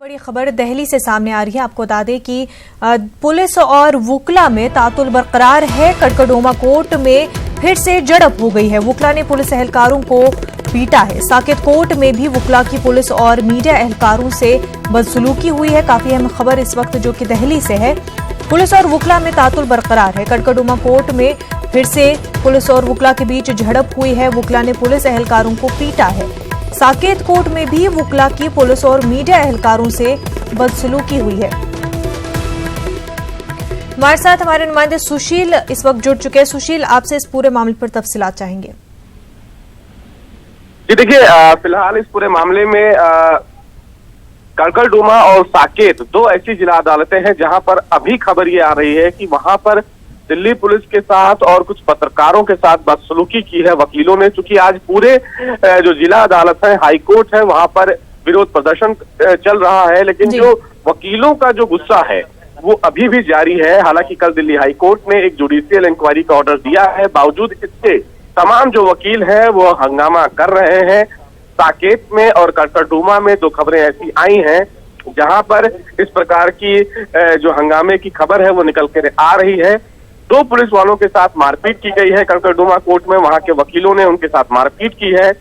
बड़ी खबर दिल्ली से सामने आ रही है। आपको बता दें कि पुलिस और वुकला में तातुल बरकरार है। कड़कड़डोमा कोर्ट में फिर से झड़प हो गई है। वुकला ने पुलिस एहलकारों को पीटा है। साकेत कोर्ट में भी वुकला की पुलिस और मीडिया एहलकारों से बदसलूकी हुई है। काफी अहम खबर इस वक्त जो कि दिल्ली से है। पुलिस और वुकला में तातुल बरकरार है। कड़कड़डोमा कोर्ट में फिर से पुलिस और वुकला के बीच झड़प हुई है। वुकला ने पुलिस एहलकारों को पीटा है। साकेत कोर्ट में भी वुकला की पुलिस और मीडिया एहलकारों से बदसलूकी हुई है। हमारे साथ हमारे नुमाइंदे सुशील इस वक्त जुड़ चुके हैं। सुशील, आपसे इस पूरे मामले पर तफसीलात चाहेंगे। जी देखिए, फिलहाल इस पूरे मामले में कड़कड़डोमा और साकेत दो ऐसी जिला अदालतें हैं जहां पर अभी खबर ये आ रही है कि वहां पर दिल्ली पुलिस के साथ और कुछ पत्रकारों के साथ बदसलूकी की है वकीलों ने। चूंकि आज पूरे जो जिला अदालत है, हाई कोर्ट है, वहां पर विरोध प्रदर्शन चल रहा है, लेकिन जो वकीलों का जो गुस्सा है वो अभी भी जारी है। हालांकि कल दिल्ली हाई कोर्ट ने एक जुडिशियल इंक्वायरी का ऑर्डर दिया है, बावजूद इसके तमाम जो वकील हैं वो हंगामा कर रहे हैं। साकेत में और कड़कड़डोमा में दो खबरें ऐसी आई हैं जहां पर इस प्रकार की जो हंगामे की खबर है वो निकल कर आ रही है। दो पुलिस वालों के साथ मारपीट की गई है कड़कड़डोमा कोर्ट में। वहां के वकीलों ने उनके साथ मारपीट की है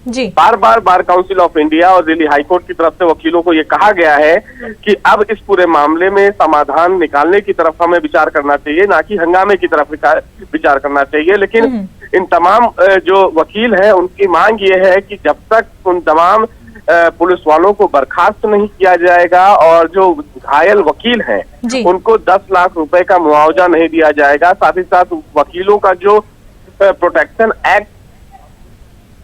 जी। बार बार बार काउंसिल ऑफ इंडिया और दिल्ली हाई कोर्ट की तरफ से वकीलों को ये कहा गया है कि अब इस पूरे मामले में समाधान निकालने की तरफ हमें विचार करना चाहिए, ना कि हंगामे की तरफ विचार करना चाहिए। लेकिन इन तमाम जो वकील हैं उनकी मांग ये है कि जब तक उन तमाम पुलिस वालों को बर्खास्त नहीं किया जाएगा और जो घायल वकील हैं उनको 10 लाख रुपए का मुआवजा नहीं दिया जाएगा, साथ ही साथ वकीलों का जो प्रोटेक्शन एक्ट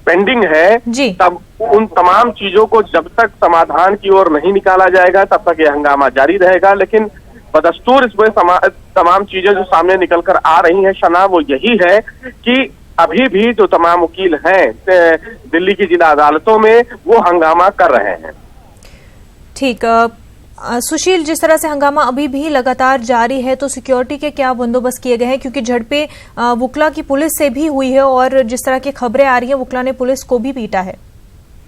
पेंडिंग है, तब उन तमाम चीजों को जब तक समाधान की ओर नहीं निकाला जाएगा तब तक ये हंगामा जारी रहेगा। लेकिन बदस्तूर इसमें तमाम चीजें जो सामने निकल कर आ रही हैं शना, वो यही है कि अभी भी जो तमाम वकील हैं दिल्ली की जिला अदालतों में वो हंगामा कर रहे हैं। ठीक, सुशील, जिस तरह से हंगामा अभी भी लगातार जारी है तो सिक्योरिटी के क्या बंदोबस्त किए गए हैं? क्योंकि झड़पें वुकला की पुलिस से भी हुई है और जिस तरह की खबरें आ रही है वुकला ने पुलिस को भी पीटा है।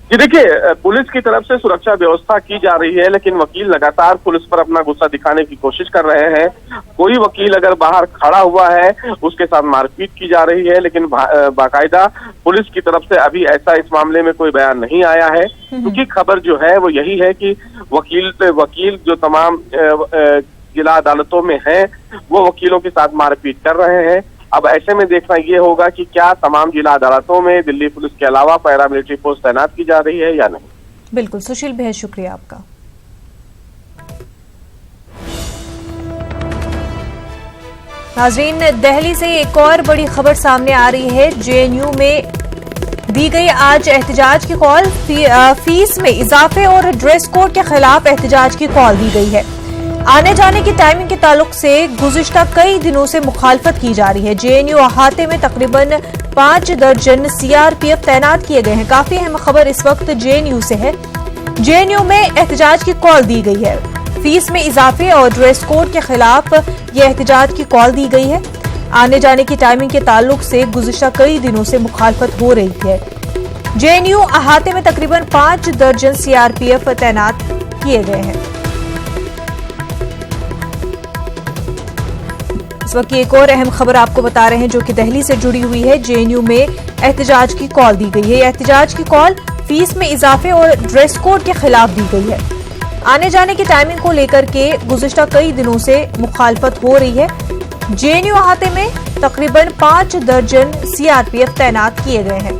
जी देखिए, पुलिस की तरफ से सुरक्षा व्यवस्था की जा रही है, लेकिन वकील लगातार पुलिस पर अपना गुस्सा दिखाने की कोशिश कर रहे हैं। कोई वकील अगर बाहर खड़ा हुआ है उसके साथ मारपीट की जा रही है, लेकिन बाकायदा पुलिस की तरफ से अभी ऐसा इस मामले में कोई बयान नहीं आया है। क्योंकि खबर जो है वो यही है कि वकील जो तमाम जिला अदालतों में हैं वो वकीलों के साथ मारपीट कर रहे हैं। अब ऐसे में देखना ये होगा कि क्या तमाम जिला अदालतों में दिल्ली पुलिस के अलावा पैरामिलिट्री फोर्स तैनात की जा रही है या नहीं। बिल्कुल सुशील, बेहद शुक्रिया आपका। नाजरीन, दिल्ली से एक और बड़ी खबर सामने आ रही है। जेएनयू में दी गई आज एहतजाज की कॉल। फीस में इजाफे और ड्रेस कोड के खिलाफ एहतजाज की कॉल दी गई है। आने जाने की टाइमिंग के ताल्लुक से गुज़िश्ता कई दिनों से मुखालफत की जा रही है। जेएनयू अहाते में तकरीबन 5 दर्जन सीआरपीएफ तैनात किए गए हैं। काफी अहम खबर इस वक्त जेएनयू से है। जेएनयू में एहतजाज की कॉल दी गई है। फीस में इजाफे और ड्रेस कोड के खिलाफ ये एहतजाज की कॉल दी गई है। आने जाने की टाइमिंग के ताल्लुक से गुज़िश्ता कई दिनों से मुखालफत हो रही है। जेएनयू अहाते में तकरीबन 5 दर्जन सीआरपीएफ तैनात किए गए हैं। इस वक्त एक और अहम खबर आपको बता रहे हैं जो कि दिल्ली से जुड़ी हुई है। जेएनयू में एहतजाज की कॉल दी गई है। एहतजाज की कॉल फीस में इजाफे और ड्रेस कोड के खिलाफ दी गई है। आने जाने की टाइमिंग को लेकर के गुज़िश्ता कई दिनों से मुखालफत हो रही है। जेएनयू अहाते में तकरीबन 5 दर्जन सीआरपीएफ तैनात किए गए हैं।